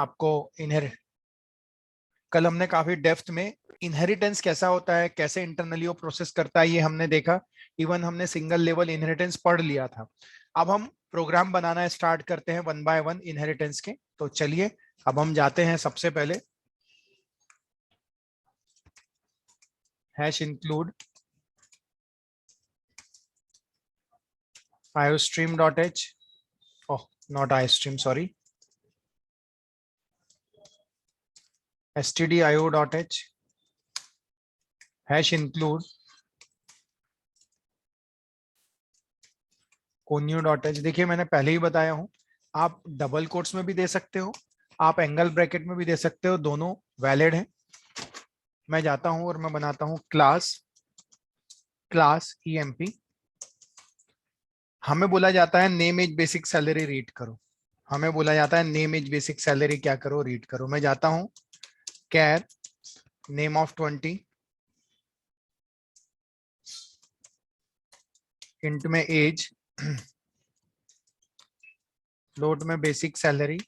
आपको कल हमने काफी डेप्थ में इनहेरिटेंस कैसा होता है, कैसे इंटरनली वो प्रोसेस करता है, ये हमने देखा। इवन हमने सिंगल लेवल इनहेरिटेंस पढ़ लिया था। अब हम प्रोग्राम बनाना स्टार्ट करते हैं वन बाय वन इनहेरिटेंस के। तो चलिए अब हम जाते हैं सबसे पहले hash include iostream.h, oh not iostream, sorry, stdio.h hash include connew.h। देखिए मैंने पहले ही बताया हूं, आप डबल कोट्स में भी दे सकते हो, आप एंगल ब्रैकेट में भी दे सकते हो, दोनों वैलिड हैं। मैं जाता हूं और मैं बनाता हूं क्लास emp। हमें बोला जाता है name age basic salary read करो, हमें बोला जाता है नेम एज बेसिक सैलरी क्या करो, रीड करो। मैं जाता हूं कैर नेम ऑफ 20 इंट में एज, फ्लोट में बेसिक सैलरी,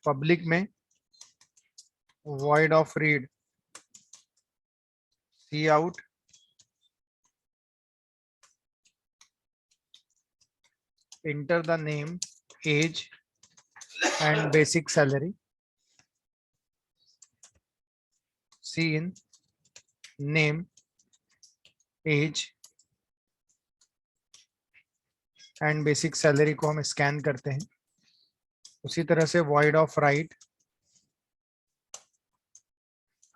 पब्लिक में void of read C out, enter the name, age and basic salary, see in name, age and basic salary को हम स्कैन करते हैं। उसी तरह से void of right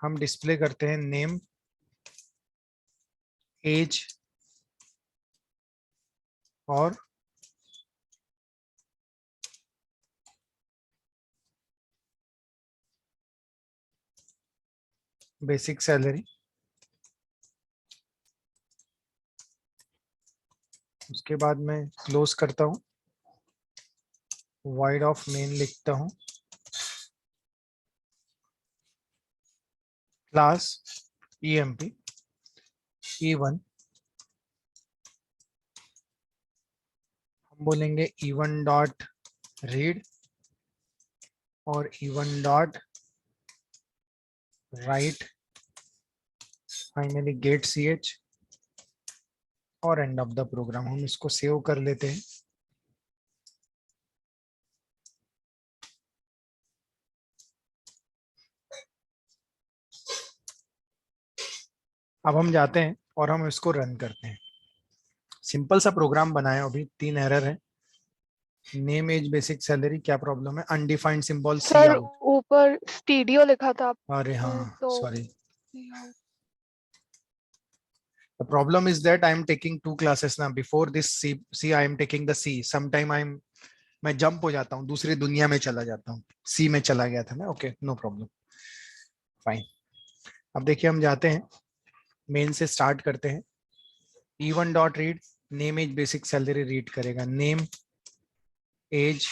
हम डिस्प्ले करते हैं नेम, एज और बेसिक सैलरी। उसके बाद मैं क्लोज करता हूं, void of main लिखता हूं, क्लास emp e1, हम बोलेंगे e1 डॉट रीड और e1 dot right, finally get ch और एंड ऑफ द प्रोग्राम। हम इसको सेव कर लेते हैं। अब हम जाते हैं और हम इसको रन करते हैं। सिंपल सा प्रोग्राम बनाया, अभी 3 एरर है। नेम एज बेसिक सैलरी, क्या प्रॉब्लम है? Undefined symbol C sir out. ऊपर स्टूडियो लिखा था अरे हाँ तो sorry, the problem is that I am taking 2 classes now. Before this C I am taking the C, sometime मैं जंप हो जाता हूँ, दूसरी दुनिया में चला जाता हूँ, सी में चला गया था मैं। Okay no problem, fine. अब देखिए हम जाते हैं मेन से स्टार्ट करते हैं। E1 dot read name age basic salary read करेगा, नेम एज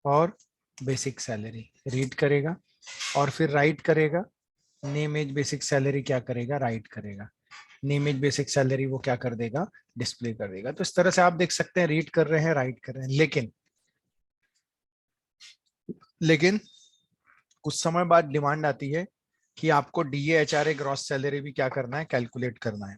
और बेसिक सैलरी रीड करेगा, और फिर राइट करेगा नेम एज बेसिक सैलरी, क्या करेगा? राइट करेगा। नेम एज बेसिक सैलरी वो क्या कर देगा? डिस्प्ले कर देगा। तो इस तरह से आप देख सकते हैं, रीड कर रहे हैं, राइट कर रहे हैं। लेकिन कुछ समय बाद डिमांड आती है कि आपको DA/HRA ग्रॉस सैलरी भी क्या करना है? कैलकुलेट करना है।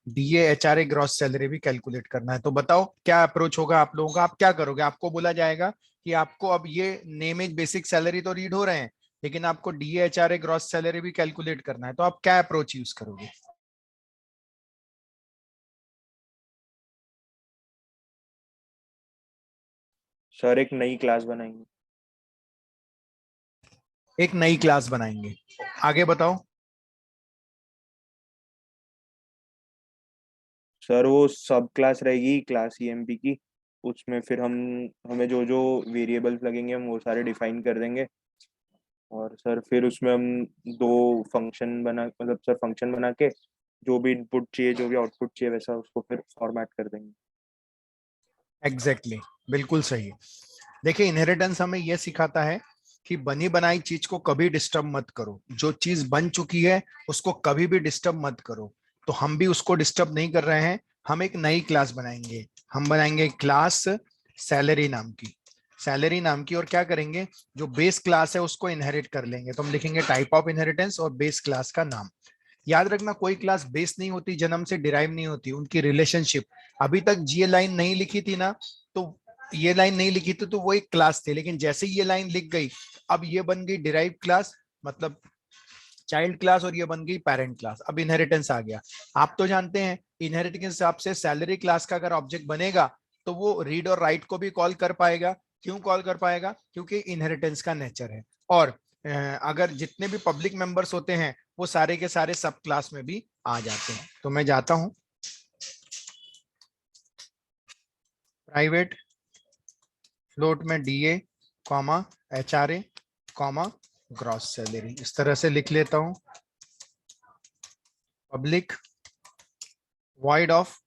DA/HRA ग्रॉस सैलरी भी कैलकुलेट करना है। तो बताओ क्या अप्रोच होगा आप लोगों का? आप क्या करोगे? आपको बोला जाएगा कि आपको अब ये नेम एज बेसिक सैलरी तो रीड हो रहे हैं, लेकिन आपको DA/HRA ग्रॉस सैलरी भी कैलकुलेट करना है। तो आप क्या अप्रोच यूज करोगे? सर एक नई क्लास बनाएंगे। एक नई क्लास बनाएंगे, आगे बताओ। सर वो सब क्लास रहेगी क्लास EMP की, उसमें फिर हमें जो जो वेरिएबल्स लगेंगे हम वो सारे डिफाइन कर देंगे। और सर फिर उसमें हम 2 फंक्शन बना, मतलब सर फंक्शन बना के जो भी इनपुट चाहिए जो भी आउटपुट चाहिए वैसा उसको फिर फॉर्मेट कर देंगे। एग्जैक्टली बिल्कुल सही। देखिए इनहेरिटेंस हमें यह सिखाता है कि बनी बनाई चीज को कभी डिस्टर्ब मत करो। जो चीज बन चुकी है उसको कभी भी डिस्टर्ब मत करो। तो हम भी उसको डिस्टर्ब नहीं कर रहे हैं, हम एक नई क्लास बनाएंगे। हम बनाएंगे क्लास सैलरी नाम की। सैलरी नाम की, और क्या करेंगे, जो बेस क्लास है उसको इनहेरिट कर लेंगे। तो हम लिखेंगे टाइप ऑफ इनहेरिटेंस और बेस क्लास का नाम। याद रखना कोई क्लास बेस नहीं होती, जन्म से डिराइव नहीं होती, उनकी रिलेशनशिप। अभी तक ये लाइन नहीं लिखी थी ना, तो ये लाइन नहीं लिखी थी तो वो एक क्लास थी, लेकिन जैसे ये लाइन लिख गई अब ये बन गई डिराइव क्लास, मतलब चाइल्ड क्लास, और ये बन गई पेरेंट क्लास। अब इनहेरिटेंस आ गया। आप तो जानते हैं इनहेरिटेंस के हिसाब से सैलरी क्लास का अगर ऑब्जेक्ट बनेगा तो वो रीड और राइट को भी कॉल कर पाएगा। क्यों कॉल कर पाएगा? क्योंकि इनहेरिटेंस का नेचर है। और अगर जितने भी पब्लिक मेंबर्स होते हैं वो सारे के सारे सब क्लास में भी आ जाते हैं। तो मैं जाता हूं प्राइवेट फ्लोट में DA comma HRA comma gross salary, इस तरह से लिख लेता हूं। पब्लिक वॉइड ऑफ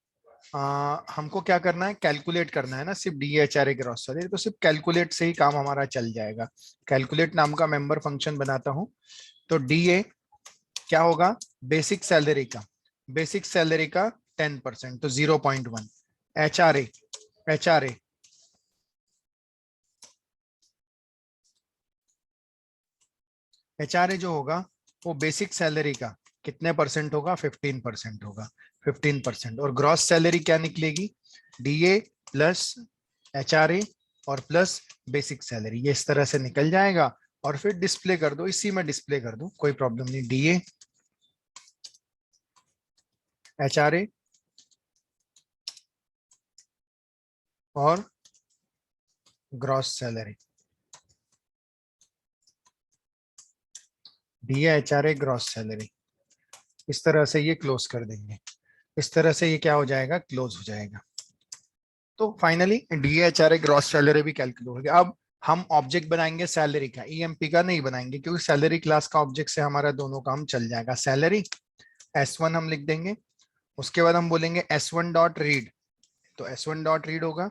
हमको क्या करना है, कैलकुलेट करना है ना, सिर्फ DHRA ग्रॉस सैलरी, तो सिर्फ कैलकुलेट से ही काम हमारा चल जाएगा। कैलकुलेट नाम का मेंबर फंक्शन बनाता हूं। तो DA क्या होगा, बेसिक सैलरी का, बेसिक सैलरी का 10%, तो 0.1। HRA HRA HRA जो होगा वो बेसिक सैलरी का कितने परसेंट होगा, 15% होगा, 15%। और ग्रॉस सैलरी क्या निकलेगी, DA प्लस HRA और प्लस बेसिक सैलरी, ये इस तरह से निकल जाएगा। और फिर डिस्प्ले कर दो, इसी में डिस्प्ले कर दो, कोई प्रॉब्लम नहीं। DA HRA और gross salary, DA HRA gross salary, इस तरह से ये क्लोज कर देंगे। इस तरह से ये क्या हो जाएगा, क्लोज हो जाएगा। तो फाइनली DHRA ग्रॉस सैलरी भी कैलकुलेट हो गया। अब हम ऑब्जेक्ट बनाएंगे सैलरी का, EMP का नहीं बनाएंगे, क्योंकि सैलरी क्लास का ऑब्जेक्ट से हमारा दोनों काम चल जाएगा। सैलरी S1 हम लिख देंगे, उसके बाद हम बोलेंगे S1 डॉट रीड, तो S1 डॉट रीड होगा,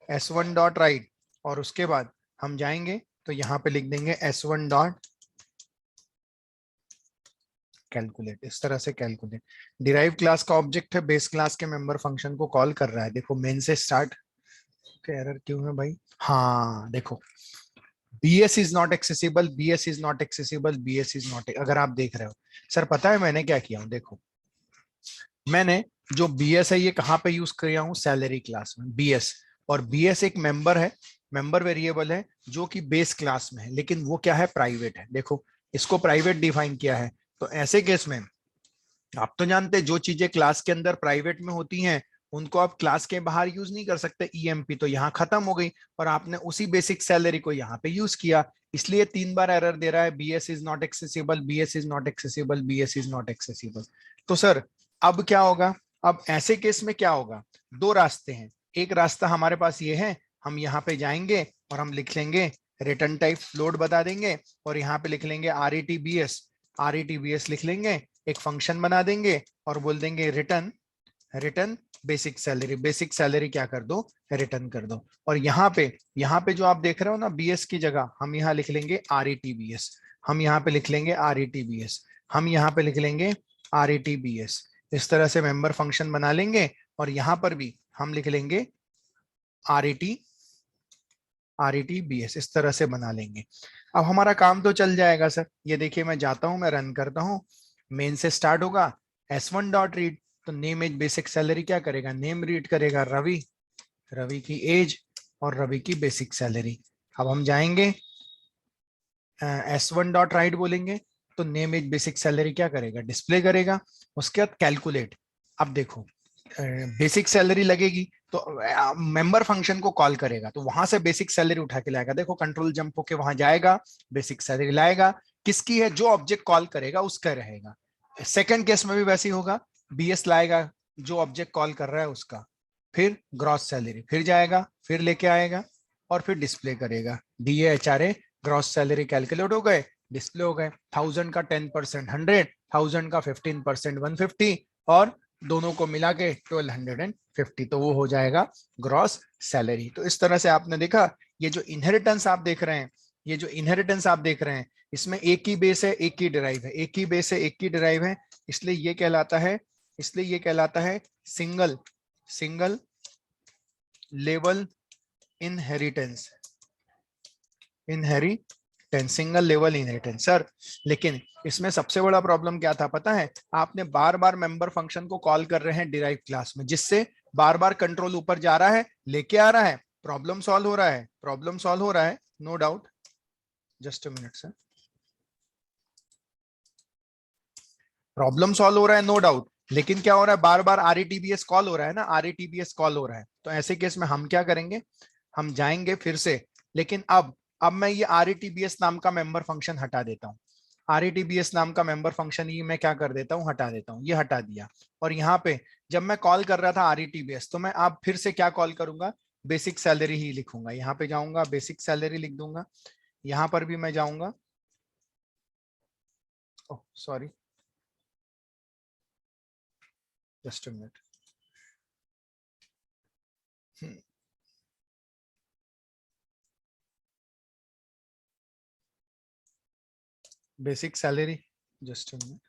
S1 डॉट राइट, और उसके बाद हम जाएंगे तो यहाँ पे लिख देंगे S1 डॉट कैलकुलेट, इस तरह से कैलकुलेट। डिराइव क्लास का ऑब्जेक्ट है, बेस क्लास के मेंबर फंक्शन को कॉल कर रहा है। देखो मेन से स्टार्ट, एरर क्यों है भाई, हाँ देखो BS is not accessible, BS is not accessible, BS is not, अगर आप देख रहे हो सर, पता है मैंने क्या किया हूं, देखो मैंने जो BS है ये कहाँ पे यूज किया हूँ, सैलरी क्लास में BS। और BS एक मेंबर है, मेंबर वेरिएबल है जो कि बेस क्लास में है, लेकिन वो क्या है, प्राइवेट है। देखो इसको प्राइवेट डिफाइन किया है। तो ऐसे केस में आप तो जानते हैं जो चीजें क्लास के अंदर प्राइवेट में होती हैं उनको आप क्लास के बाहर यूज नहीं कर सकते। EMP तो यहाँ खत्म हो गई, और आपने उसी बेसिक सैलरी को यहाँ पे यूज किया, इसलिए 3 बार एरर दे रहा है, BS is not accessible, BS is not accessible, BS is not accessible. तो सर अब क्या होगा, अब ऐसे केस में क्या होगा, दो रास्ते हैं। एक रास्ता हमारे पास ये है, हम यहाँ पे जाएंगे और हम लिख लेंगे रिटर्न टाइप फ्लोट बता देंगे, और यहाँ पे लिख लेंगे RETBS, RETBS लिख लेंगे, एक फंक्शन बना देंगे और बोल देंगे return, return basic salary, basic salary क्या कर दो, रिटर्न कर दो। और यहाँ पे जो आप देख रहे हो ना BS की जगह हम यहाँ लिख लेंगे RETBS, हम यहाँ पे लिख लेंगे RETBS, हम यहाँ पे लिख लेंगे RETBS। इस तरह से मेंबर फंक्शन बना लेंगे, और यहाँ पर भी हम लिख लेंगे RETBS, इस तरह से बना लेंगे। अब हमारा काम तो चल जाएगा सर। ये देखिए मैं जाता हूं, मैं रन करता हूं, मेन से स्टार्ट होगा S1 डॉट रीड, तो नेम एज बेसिक सैलरी क्या करेगा, नेम रीड करेगा रवि, रवि की एज और रवि की बेसिक सैलरी। अब हम जाएंगे S1 डॉट राइट बोलेंगे, तो नेम एज बेसिक सैलरी क्या करेगा, डिस्प्ले करेगा। उसके बाद कैलकुलेट, अब देखो बेसिक सैलरी लगेगी तो मेंबर फंक्शन को कॉल करेगा, तो वहां से बेसिक सैलरी उठा के लाएगा। देखो कंट्रोल जंप होके वहां जाएगा, बेसिक सैलरी लाएगा, किसकी है, जो ऑब्जेक्ट कॉल करेगा उसका रहेगा। सेकंड केस में भी वैसे ही होगा, BS लाएगा जो ऑब्जेक्ट कॉल कर रहा है उसका, फिर ग्रॉस सैलरी, फिर जाएगा, फिर लेके आएगा और फिर डिस्प्ले करेगा। DHRA ग्रॉस सैलरी कैलकुलेट हो गए, डिस्प्ले हो गए। 1000 का 10% 100, 1000 का 15% 150, और दोनों को मिला के 1250, तो वो हो जाएगा ग्रॉस सैलरी। तो इस तरह से आपने देखा, ये जो इनहेरिटेंस आप देख रहे हैं, ये जो इनहेरिटेंस आप देख रहे हैं, इसमें एक ही बेस है, एक ही डिराइव है, एक ही बेस है, एक ही डिराइव है, इसलिए ये कहलाता है, इसलिए ये कहलाता है single level inheritance. Inheritance, single level inheritance sir. लेकिन इसमें सबसे बड़ा प्रॉब्लम क्या था पता है, आपने बार बार मेंबर फंक्शन को कॉल कर रहे हैं डिराइव क्लास में, जिससे बार बार कंट्रोल ऊपर जा रहा है, लेके आ रहा है, प्रॉब्लम सॉल्व हो रहा है, प्रॉब्लम सॉल्व हो रहा है, no doubt. Just a minute sir, problem solve हो रहा है नो डाउट, लेकिन क्या हो रहा है, बार बार RETBS कॉल हो रहा है ना, RETBS कॉल हो रहा है। तो ऐसे केस में हम क्या करेंगे, हम जाएंगे फिर से, लेकिन अब मैं ये RETBS नाम का मेंबर फंक्शन हटा देता हूँ। RETBS नाम का मेंबर फंक्शन ये मैं क्या कर देता हूँ, हटा देता हूँ, ये हटा दिया। और यहाँ पे जब मैं कॉल कर रहा था RETBS, तो मैं अब फिर से क्या कॉल करूंगा, बेसिक सैलरी ही लिखूंगा। यहाँ पे जाऊंगा, बेसिक सैलरी लिख दूंगा। यहाँ पर भी मैं जाऊंगा, oh sorry, just a minute, basic salary, just a minute,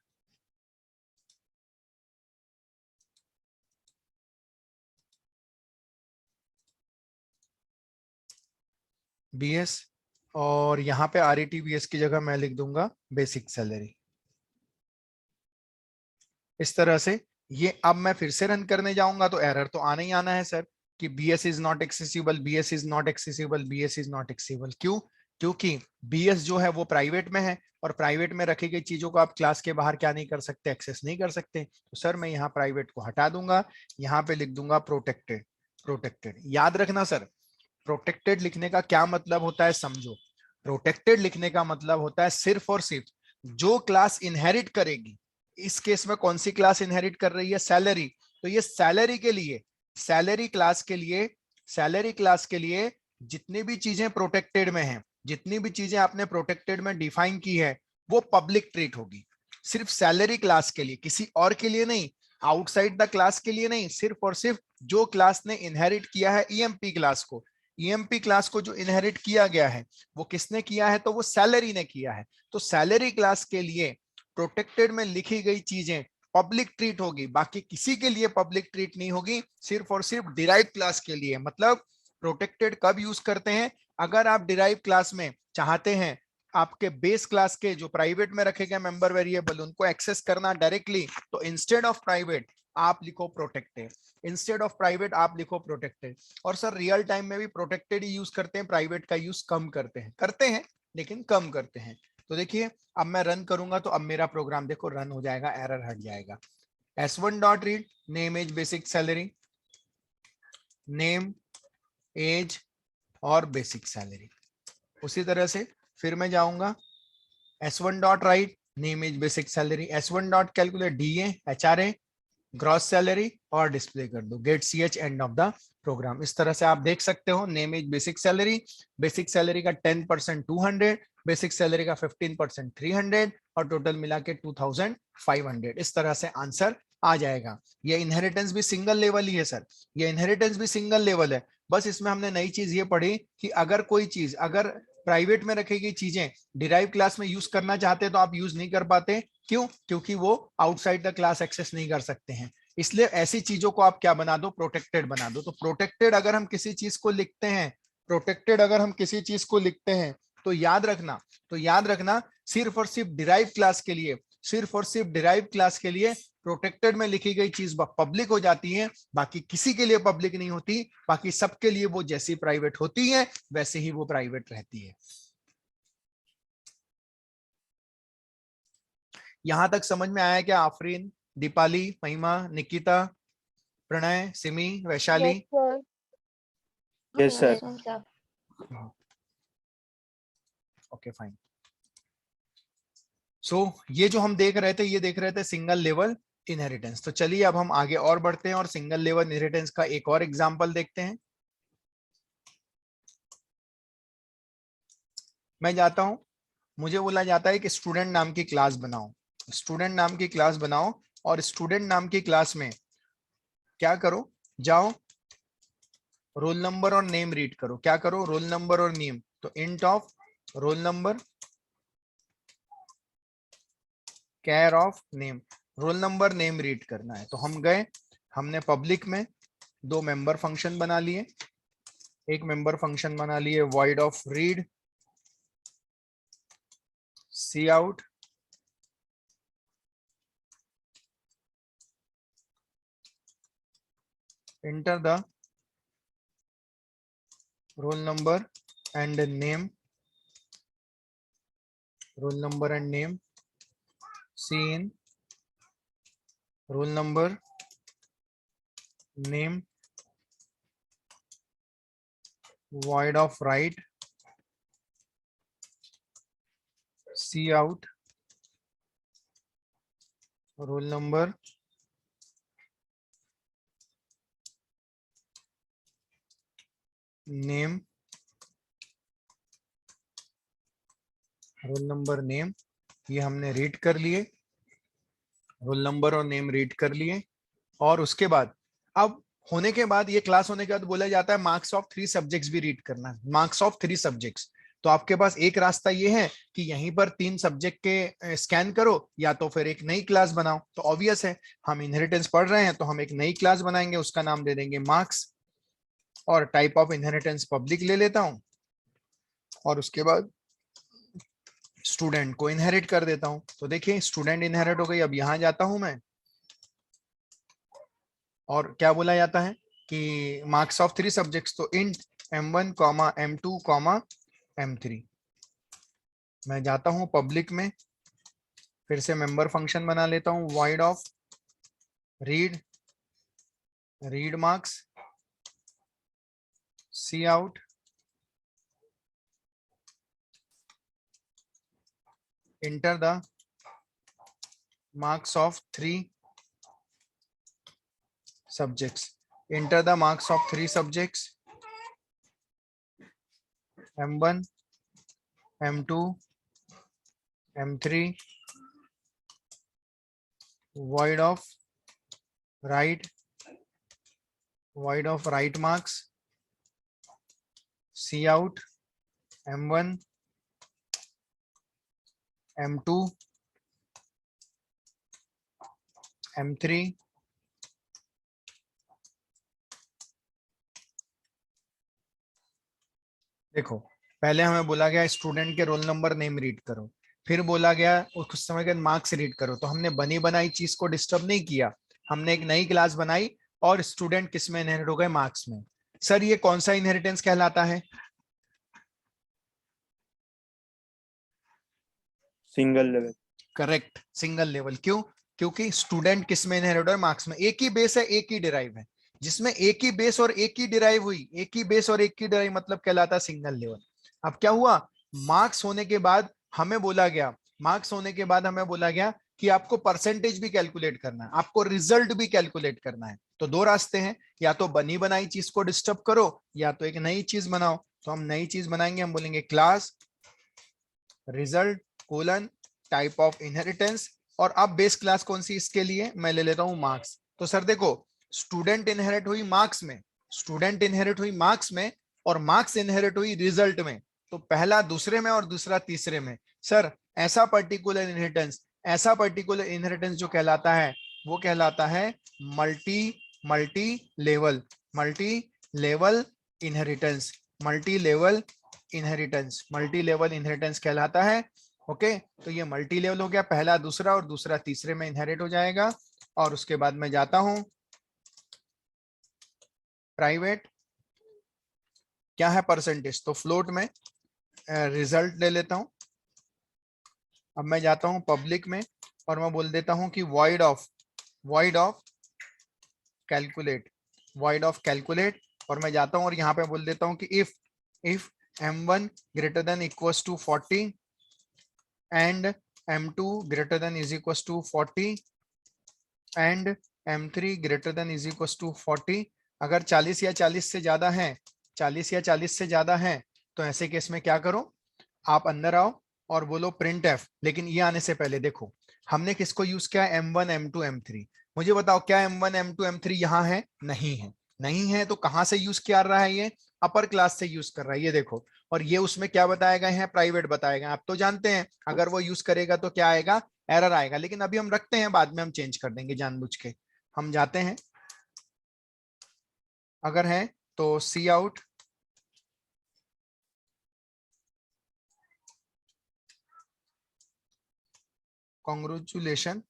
BS, और यहाँ पे RETBS की जगह मैं लिख दूंगा बेसिक सैलरी। इस तरह से ये अब मैं फिर से रन करने जाऊंगा तो एरर तो आना ही आना है सर, कि BS is not accessible, BS is not accessible, BS is not accessible. क्यों? क्योंकि BS जो है वो प्राइवेट में है, और प्राइवेट में रखी गई चीजों को आप क्लास के बाहर क्या नहीं कर सकते, एक्सेस नहीं कर सकते। तो सर मैं यहाँ प्राइवेट को हटा दूंगा, यहाँ पे लिख दूंगा प्रोटेक्टेड। प्रोटेक्टेड याद रखना सर, प्रोटेक्टेड लिखने का क्या मतलब होता है समझो। प्रोटेक्टेड लिखने का मतलब होता है सिर्फ और सिर्फ जो क्लास इनहेरिट करेगी, इस केस में कौन सी क्लास इनहेरिट कर रही है, सैलरी। तो ये सैलरी के लिए, सैलरी क्लास के लिए, सैलरी क्लास के लिए जितनी भी चीजें प्रोटेक्टेड में हैं, जितनी भी चीजें आपने प्रोटेक्टेड में डिफाइन की है, वो पब्लिक ट्रीट होगी। सिर्फ सैलरी क्लास के लिए, किसी और के लिए नहीं, आउटसाइड द क्लास के लिए नहीं, सिर्फ और सिर्फ जो क्लास ने इनहेरिट किया है EMP क्लास को, EMP क्लास को जो इनहेरिट किया गया है वो किसने किया है, तो वो सैलरी ने किया है। तो सैलरी क्लास के लिए प्रोटेक्टेड में लिखी गई चीजें पब्लिक ट्रीट होगी, बाकी किसी के लिए पब्लिक ट्रीट नहीं होगी, सिर्फ और सिर्फ डिराइव क्लास के लिए। मतलब प्रोटेक्टेड कब यूज करते हैं, अगर आप डिराइव क्लास में चाहते हैं आपके बेस क्लास के जो प्राइवेट में रखे गए मेंबर वेरिएबल उनको एक्सेस करना डायरेक्टली, तो इंस्टेड ऑफ प्राइवेट आप लिखो प्रोटेक्टेड, इंस्टेड ऑफ प्राइवेट आप लिखो प्रोटेक्टेड। और सर रियल टाइम में भी प्रोटेक्टेड ही यूज करते हैं, प्राइवेट का यूज कम करते हैं लेकिन कम करते हैं। तो देखिए अब मैं रन करूंगा तो अब मेरा प्रोग्राम देखो रन हो जाएगा, एरर हट जाएगा। S1 dot read name age basic salary, name age और बेसिक सैलरी। उसी तरह से फिर मैं जाऊंगा S1 dot write name age basic salary, S1 dot calculate DA HRA gross salary और डिस्प्ले कर दो get CH end of the program. इस तरह से आप देख सकते हो नेम एज बेसिक सैलरी का 10% 200, बेसिक सैलरी का 15% 300 और टोटल मिला के 2500। इस तरह से आंसर आ जाएगा। ये इनहेरिटेंस भी सिंगल लेवल ही है सर, ये इनहेरिटेंस भी सिंगल लेवल है। बस इसमें हमने नई चीज ये पढ़ी कि अगर कोई चीज, अगर प्राइवेट में रखी गई चीजें डिराइव क्लास में यूज करना चाहते हैं तो आप यूज नहीं कर पाते। क्यों? क्योंकि वो आउटसाइड द क्लास एक्सेस नहीं कर सकते हैं। इसलिए ऐसी चीजों को आप क्या बना दो, प्रोटेक्टेड बना दो। तो प्रोटेक्टेड अगर हम किसी चीज को लिखते हैं, प्रोटेक्टेड अगर हम किसी चीज को लिखते हैं तो याद रखना, सिर्फ और सिर्फ डिराइव क्लास के लिए, सिर्फ और सिर्फ डिराइव क्लास के लिए प्रोटेक्टेड में लिखी गई चीज पब्लिक हो जाती है, बाकी किसी के लिए पब्लिक नहीं होती। बाकी सबके लिए वो जैसी प्राइवेट होती है वैसे ही वो प्राइवेट रहती है। यहां तक समझ में आया क्या? Afreen, Deepali, Mahima, Nikita, Pranay, Simi, Vaishali? Yes sir. Okay fine. So ये जो हम देख रहे थे, ये देख रहे थे सिंगल लेवल इनहेरिटेंस। तो चलिए अब हम आगे और बढ़ते हैं और सिंगल लेवल इनहेरिटेंस का एक और एग्जांपल देखते हैं। मैं जाता हूं, मुझे बोला जाता है कि स्टूडेंट नाम की क्लास बनाओ, स्टूडेंट नाम की क्लास बनाओ, और स्टूडेंट नाम की क्लास में क्या करो, जाओ रोल नंबर और नेम रीड करो। क्या करो? रोल नंबर और नेम। तो int of roll number care of name, role number name read करना है। तो हम गए, हमने पब्लिक में दो मेंबर फंक्शन बना लिए, एक मेंबर फंक्शन बना लिए void of read C out, enter the roll number and name, roll number and name, cin, roll number, name, void of write, c out, roll number, name, role number name, ये हमने read कर लिए, roll number और name read कर लिए। और उसके बाद अब होने के बाद ये क्लास होने के बाद बोला जाता है मार्क्स ऑफ 3 सब्जेक्ट्स भी रीड करना है, मार्क्स ऑफ 3 सब्जेक्ट्स। तो आपके पास एक रास्ता ये है कि यहीं पर 3 सब्जेक्ट के स्कैन करो, या तो फिर एक नई क्लास बनाओ। तो ऑब्वियस है हम इनहेरिटेंस पढ़ रहे हैं तो हम एक नई क्लास बनाएंगे, उसका नाम दे देंगे मार्क्स, और टाइप ऑफ इनहेरिटेंस पब्लिक ले लेता हूं, और उसके बाद स्टूडेंट को इनहेरिट कर देता हूं। तो देखिए स्टूडेंट इनहेरिट हो गई। अब यहां जाता हूं मैं, और क्या बोला जाता है कि मार्क्स ऑफ 3 सब्जेक्ट्स, तो इंट m1 m2 m3। मैं जाता हूं पब्लिक में, फिर से मेंबर फंक्शन बना लेता हूं, void of read marks, C out, enter the marks of 3 subjects, enter the marks of 3 subjects, m1 m2 m3, void of write marks, c out, m1 m2 m3, देखो पहले हमें बोला गया स्टूडेंट के role number name read करो, फिर बोला गया कुछ समय के मार्क्स रीड करो। तो हमने बनी बनाई चीज को डिस्टर्ब नहीं किया, हमने एक नई क्लास बनाई और स्टूडेंट किस में इनहेरिट हो गए, मार्क्स में। सर ये कौन सा इनहेरिटेंस कहलाता है? Single level. Correct, single level. क्यों? क्योंकि स्टूडेंट किस में इनहेरिट है, मार्क्स में। एक ही बेस है, एक ही डिराइव है, जिसमें एक ही बेस और एक ही डिराइव हुई, एक ही बेस और एक ही डिराइव मतलब कहलाता है सिंगल लेवल। अब क्या हुआ, मार्क्स होने के बाद हमें बोला गया, मार्क्स होने के बाद हमें बोला गया कि आपको परसेंटेज भी कैलकुलेट करना है, आपको रिजल्ट भी कैलकुलेट करना है। तो दो रास्ते हैं, या तो बनी बनाई चीज को डिस्टर्ब करो, या तो एक नई चीज बनाओ। तो हम नई चीज बनाएंगे, हम बोलेंगे class result colon type of inheritance, और अब बेस क्लास कौन सी इसके लिए, मैं ले लेता हूं मार्क्स। तो सर देखो स्टूडेंट इनहेरिट हुई मार्क्स में, स्टूडेंट इनहेरिट हुई मार्क्स में, और मार्क्स इनहेरिट हुई रिजल्ट में। तो पहला दूसरे में और दूसरा तीसरे में। सर ऐसा पर्टिकुलर इनहेरिटेंस जो कहलाता है वो कहलाता है multi level inheritance, multi level inheritance कहलाता है। ओके, तो ये मल्टी लेवल हो गया, पहला दूसरा और दूसरा तीसरे में इनहेरिट हो जाएगा। और उसके बाद मैं जाता हूं प्राइवेट, क्या है परसेंटेज, तो फ्लोट में रिजल्ट ले लेता हूं। अब मैं जाता हूं पब्लिक में और मैं बोल देता हूं कि void ऑफ कैलकुलेट, और मैं जाता हूं और यहां पे बोल देता हूं कि if m1 greater than equals to 40 and m2 greater than is equals to 40 and m3 greater than is equals to 40, अगर 40 या 40 से ज्यादा है, 40 या 40 से ज्यादा है, तो ऐसे केस में क्या करो, आप अंदर आओ और बोलो प्रिंट एफ। लेकिन ये आने से पहले देखो हमने किसको यूज किया, m1 m2 m3। मुझे बताओ क्या m1 m2 m3 यहाँ है? नहीं है। नहीं है तो कहां से यूज किया रहा है, ये अपर क्लास से यूज कर रहा है, ये देखो। और ये उसमें क्या बताया गया है, प्राइवेट बताया गया। आप तो जानते हैं अगर वो यूज करेगा तो क्या आएगा, एरर आएगा। लेकिन अभी हम रखते हैं, बाद में हम चेंज कर देंगे जानबूझ के। हम जाते हैं, अगर है तो सी out, congratulations,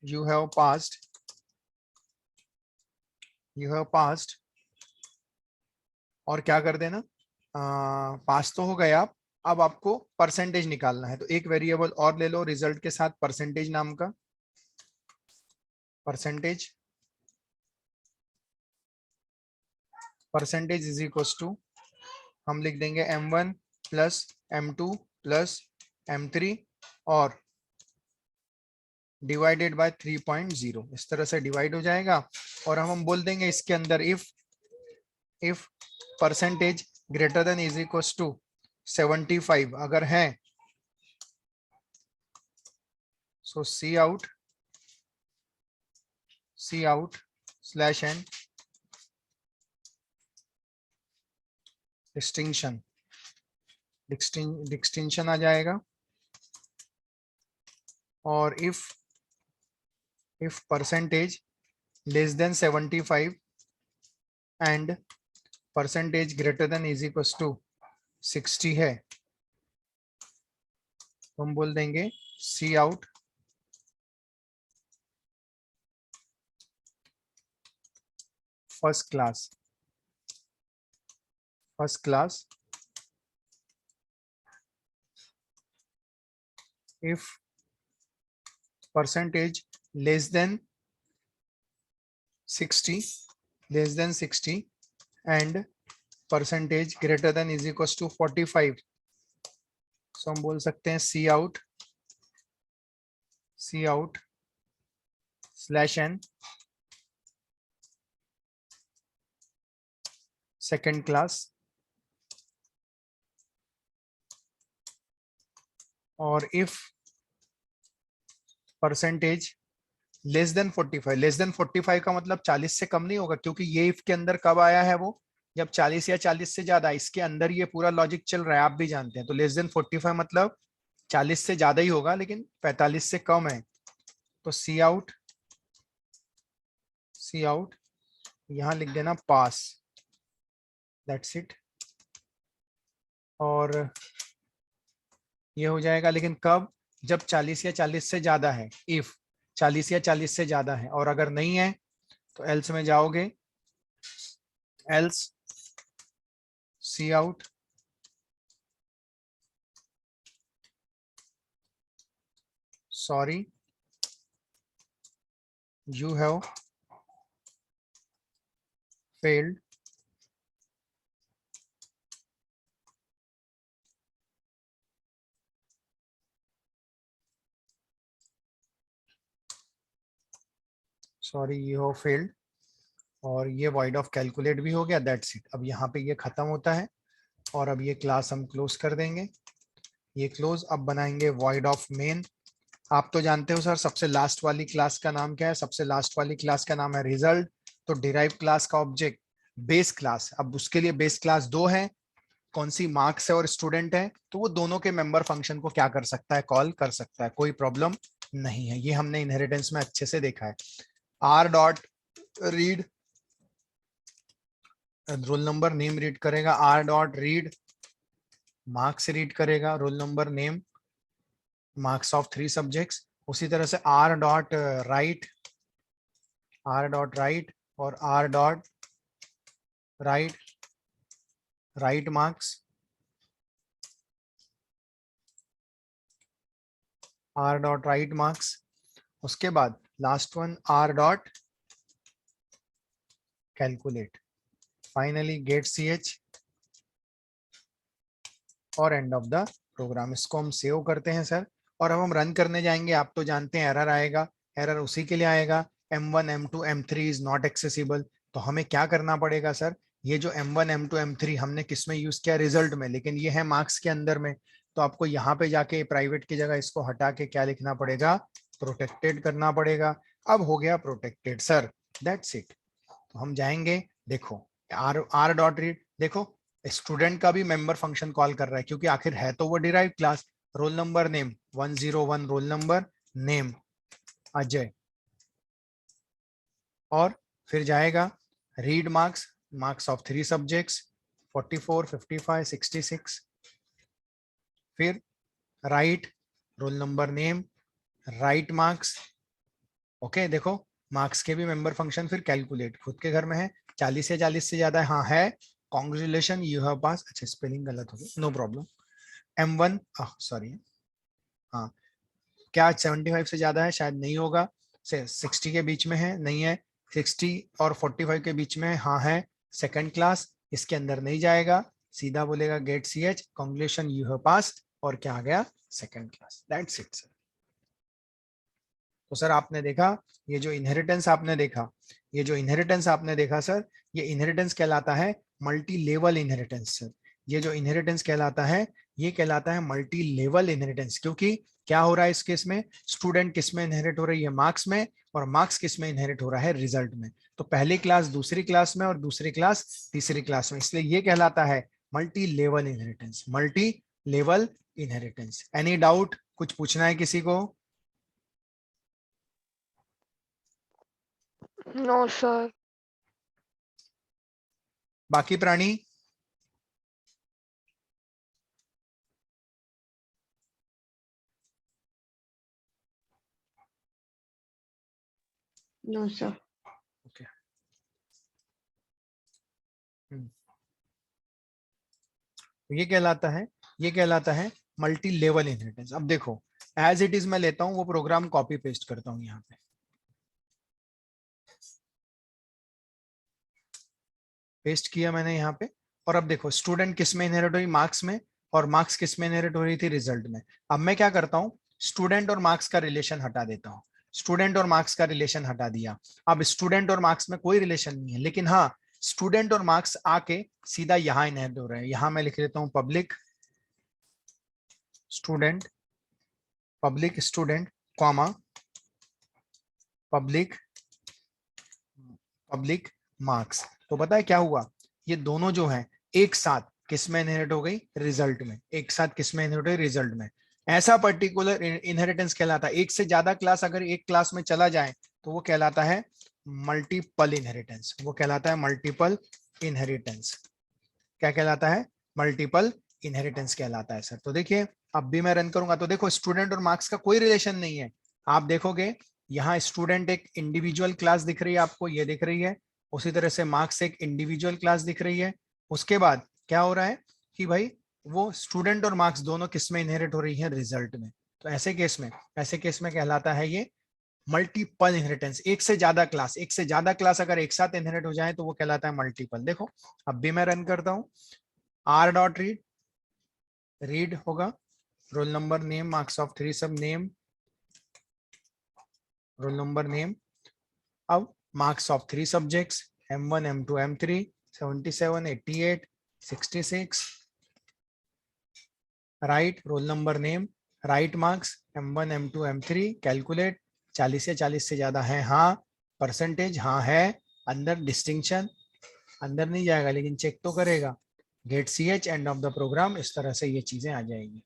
you have passed, और क्या कर देना, पास तो हो गए आप, अब आपको परसेंटेज निकालना है, तो एक वेरिएबल और ले लो रिजल्ट के साथ परसेंटेज नाम का, परसेंटेज इज इक्वल टू, हम लिख देंगे m1 plus m2 plus m3 और डिवाइडेड बाय 3.0, इस तरह से डिवाइड हो जाएगा। और हम बोल देंगे इसके अंदर if percentage greater than is equal to 75 अगर है, so cout slash n distinction आ जाएगा। और if percentage less than 75 and percentage greater than is equal to 60 है, तो हम बोल देंगे cout first class if percentage less than 60 and percentage greater than is equals to 45, so हम बोल सकते हैं cout slash n second class, और इफ परसेंटेज लेस देन 45 का मतलब 40 से कम नहीं होगा, क्योंकि ये इफ के अंदर कब आया है, वो जब 40 या 40 से ज्यादा, इसके अंदर ये पूरा लॉजिक चल रहा है, आप भी जानते हैं। तो लेस देन 45 मतलब 40 से ज्यादा ही होगा लेकिन 45 से कम है, तो सी आउट यहां लिख देना पास, दैट्स इट। और ये हो जाएगा, लेकिन कब, जब 40 या 40 से ज्यादा है, इफ 40 या 40 से ज्यादा है, और अगर नहीं है तो एल्स में जाओगे, else C out sorry you have failed और ये void ऑफ कैलकुलेट भी हो गया, दैट्स इट। अब यहाँ पे ये खत्म होता है और अब ये क्लास हम क्लोज कर देंगे, ये क्लोज। अब बनाएंगे void ऑफ मेन। आप तो जानते हो सर सबसे लास्ट वाली क्लास का नाम क्या है, सबसे लास्ट वाली क्लास का नाम है रिजल्ट। तो डिराइव क्लास का ऑब्जेक्ट बेस क्लास, अब उसके लिए बेस क्लास दो है, कौन सी, मार्क्स है और स्टूडेंट है, तो वो दोनों के मेंबर फंक्शन को क्या कर सकता है, कॉल कर सकता है, कोई प्रॉब्लम नहीं है। ये हमने इनहेरिटेंस में अच्छे से देखा है। R dot read, roll number name read करेगा, r dot read marks read करेगा, roll number name marks of 3 subjects. उसी तरह से आर डॉट राइट और r dot write marks, r dot write marks. उसके बाद last one r dot calculate, finally get ch और end of the program. इसको हम सेव करते हैं सर, और अब हम रन करने जाएंगे। आप तो जानते हैं एरर आएगा, एरर उसी के लिए आएगा, m1 m2 m3 is not accessible. तो हमें क्या करना पड़ेगा सर, ये जो m1 m2 m3 हमने किस में यूज किया, रिजल्ट में, लेकिन ये है मार्क्स के अंदर में। तो आपको यहाँ पे जाके प्राइवेट की जगह इसको हटा के क्या लिखना पड़ेगा, प्रोटेक्टेड करना पड़ेगा। अब हो गया प्रोटेक्टेड सर, दैट्स इट। तो हम जाएंगे, देखो आर डॉट रीड, देखो स्टूडेंट का भी मेंबर फंक्शन कॉल कर रहा है, क्योंकि आखिर है तो वो derive class. Role number name 101, role number name Ajay, और फिर जाएगा read marks, marks of 3 subjects 44, 55, 66. फिर right role number name, right marks. Okay देखो मार्क्स के भी मेंबर फंक्शन, फिर कैलकुलेट खुद के घर में है 40 या 40 से ज्यादा है, हाँ है, कॉन्ग्रेचुलेशन यू हैव पास। अच्छा स्पेलिंग गलत हो गई, नो प्रॉब्लम। M1 सॉरी, हाँ क्या 75 से ज्यादा है, शायद नहीं होगा, से 60 के बीच में है, नहीं है, 60 और 45 के बीच में है, हाँ है, सेकंड क्लास, इसके अंदर नहीं जाएगा, सीधा बोलेगा get CH congratulation you have pass, और क्या आ गया second class, that's it sir. तो सर आपने देखा ये जो इनहेरिटेंस आपने देखा, ये जो इनहेरिटेंस आपने देखा सर, ये इनहेरिटेंस कहलाता है मल्टी लेवल इनहेरिटेंस सर। ये जो इनहेरिटेंस कहलाता है ये कहलाता है मल्टी लेवल इनहेरिटेंस, क्योंकि क्या हो रहा है इस केस में, स्टूडेंट किस में इनहेरिट हो रही है, मार्क्स में, और मार्क्स किस में इनहेरिट हो रहा है, रिजल्ट में। तो पहली क्लास दूसरी क्लास में और दूसरी क्लास तीसरी क्लास में, इसलिए ये कहलाता है multi level inheritance, multi level inheritance. Any doubt, कुछ पूछना है किसी को? No sir. बाकी प्राणी? No sir. ओके ये कहलाता है मल्टी लेवल इनहेरिटेंस। अब देखो एज इट इज मैं लेता हूं वो प्रोग्राम, कॉपी पेस्ट करता हूं यहाँ पे, पेस्ट किया मैंने यहाँ पे। और अब देखो स्टूडेंट किस में इनहेरिट हुई, मार्क्स में, और मार्क्स किस में इनहेरिट हो रही थी, रिजल्ट में। अब मैं क्या करता हूँ, स्टूडेंट और मार्क्स का रिलेशन हटा देता हूँ, स्टूडेंट और मार्क्स का रिलेशन हटा दिया। अब स्टूडेंट और मार्क्स में कोई रिलेशन नहीं है, लेकिन हाँ स्टूडेंट और मार्क्स आके सीधा यहाँ इनहेरिट हो रहे हैं। यहाँ मैं लिख देता हूँ public student, public student comma public public marks. तो पता है क्या हुआ, ये दोनों जो हैं एक साथ किस में इनहेरिट हो गई, रिजल्ट में, एक साथ किस में इनहेरिट हो गई, रिजल्ट में। ऐसा पर्टिकुलर इनहेरिटेंस कहलाता है, एक से ज्यादा क्लास अगर एक क्लास में चला जाए तो वो कहलाता है मल्टीपल इनहेरिटेंस, वो कहलाता है मल्टीपल इनहेरिटेंस। क्या कहलाता है, मल्टीपल इनहेरिटेंस कहलाता है सर। तो देखिए अब भी मैं रन करूंगा तो देखो स्टूडेंट और मार्क्स का कोई रिलेशन नहीं है। आप देखोगे यहाँ स्टूडेंट एक इंडिविजुअल क्लास दिख रही है आपको, ये दिख रही है, उसी तरह से मार्क्स एक इंडिविजुअल क्लास दिख रही है। उसके बाद क्या हो रहा है कि भाई वो स्टूडेंट और मार्क्स दोनों किस में इनहेरिट हो रही है, रिजल्ट में। तो ऐसे केस में कहलाता है ये मल्टीपल इनहेरिटेंस। एक से ज्यादा क्लास अगर एक साथ इनहेरिट हो जाए तो वो कहलाता है मल्टीपल। देखो अब भी मैं रन करता हूं, r डॉट रीड, रीड होगा role number name marks of 3 सब नेम, रोल नंबर नेम। अब marks of 3 subjects M1 M2 M3 77 88 66, right role number name, right marks M1 M2 M3, calculate 40 या 40 से ज्यादा है, हाँ, परसेंटेज हाँ है, अंदर डिस्टिंक्शन अंदर नहीं जाएगा लेकिन चेक तो करेगा, get CH end of the program. इस तरह से ये चीजें आ जाएगी।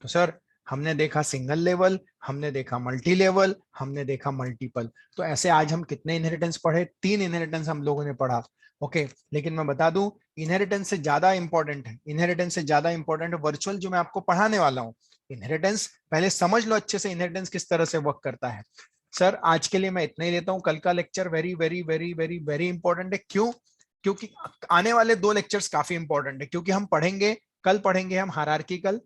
तो सर हमने देखा सिंगल लेवल, हमने देखा मल्टी लेवल, हमने देखा मल्टीपल। तो ऐसे आज हम कितने इनहेरिटेंस पढ़े, 3 इनहेरिटेंस हम लोगों ने पढ़ा। ओके लेकिन मैं बता दूं इनहेरिटेंस से ज्यादा इंपॉर्टेंट है, इनहेरिटेंस से ज्यादा इंपॉर्टेंट है वर्चुअल जो मैं आपको पढ़ाने वाला हूँ। इनहेरिटेंस पहले समझ लो अच्छे से, इनहेरिटेंस किस तरह से वर्क करता है। सर आज के लिए मैं इतना ही लेता हूँ, कल का lecture very very very very very important है। क्यों? क्योंकि आने वाले 2 लेक्चर्स काफी इंपॉर्टेंट है, क्योंकि हम पढ़ेंगे, कल पढ़ेंगे हम हायरार्किकल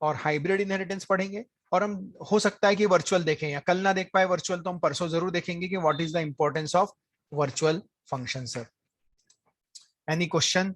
और हाइब्रिड इनहेरिटेंस पढ़ेंगे, और हम हो सकता है कि वर्चुअल देखें, या कल ना देख पाए वर्चुअल तो हम परसों जरूर देखेंगे कि what is the importance of virtual function. Sir any question?